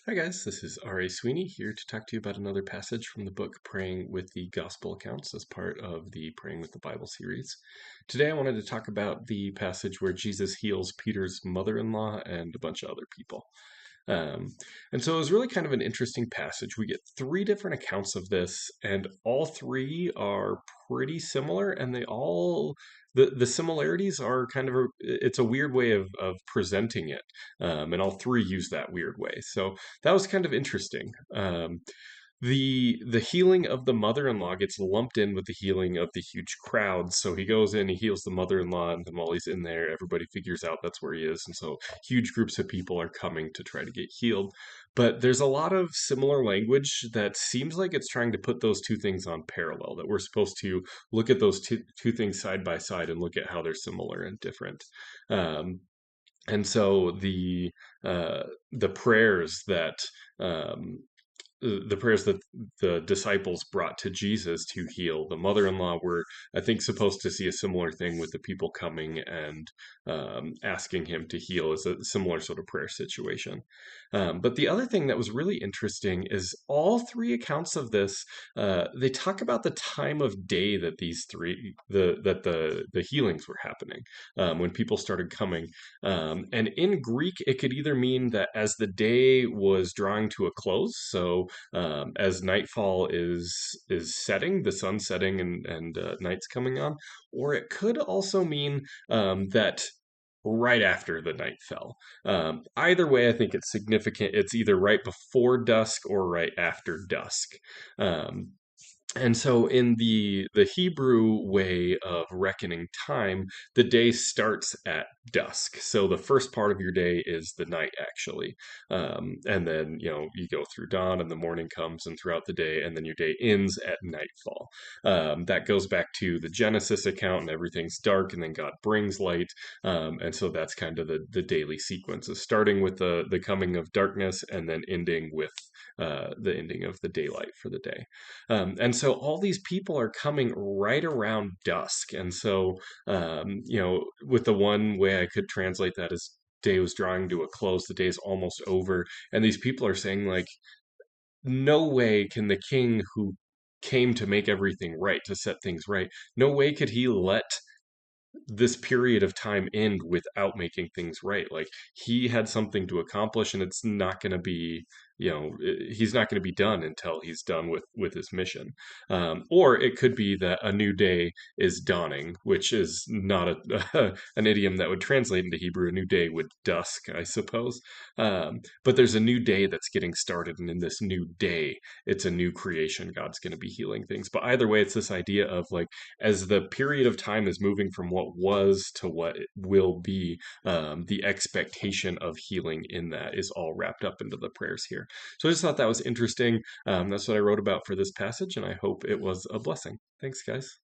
Hi, guys. This is R.A. Sweeney here to talk to you about another passage from the book Praying with the Gospel Accounts as part of the Praying with the Bible series. Today, I wanted to talk about the passage where Jesus heals Peter's mother in law and a bunch of other people. Um, and so it was really kind of an interesting passage. We get three different accounts of this, and all three are pretty similar, and the similarities are kind of it's a weird way of presenting it, and all three use that weird way. So that was kind of interesting. The healing of the mother-in-law gets lumped in with the healing of the huge crowd. So he goes in, he heals the mother-in-law, and then while he's in there, everybody figures out that's where he is. And so huge groups of people are coming to try to get healed. But there's a lot of similar language that seems like it's trying to put those two things on parallel, that we're supposed to look at those two things side by side and look at how they're similar and different. Um, and so the prayers that um, the prayers that the disciples brought to Jesus to heal the mother-in-law were, I think, supposed to see a similar thing with the people coming and asking him to heal is a similar sort of prayer situation. But the other thing that was really interesting is all three accounts of this, they talk about the time of day that the healings were happening, when people started coming. And in Greek, it could either mean that as the day was drawing to a close, so as nightfall is setting, the sun setting and night's coming on, or it could also mean that right after the night fell. Either way, I think it's significant. It's either right before dusk or right after dusk. Um, and so in the Hebrew way of reckoning time, the day starts at dusk. So the first part of your day is the night, actually. And then, you go through dawn and the morning comes and throughout the day, and then your day ends at nightfall. That goes back to the Genesis account, and everything's dark, and then God brings light. And so that's kind of the daily sequence, is starting with the coming of darkness and then ending with the ending of the daylight for the day. And so all these people are coming right around dusk. And so, with the one way I could translate that is day was drawing to a close, the day is almost over. And these people are saying, like, no way can the king who came to make everything right, to set things right, no way could he let this period of time end without making things right. Like, he had something to accomplish, and it's not going to be, he's not going to be done until he's done with his mission. Or it could be that a new day is dawning, which is not an idiom that would translate into Hebrew. A new day would dusk, I suppose. But there's a new day that's getting started, and in this new day, it's a new creation. God's going to be healing things. But either way, it's this idea of, like, as the period of time is moving from what was to what it will be, the expectation of healing in that is all wrapped up into the prayers here. So I just thought that was interesting. That's what I wrote about for this passage, and I hope it was a blessing. Thanks, guys.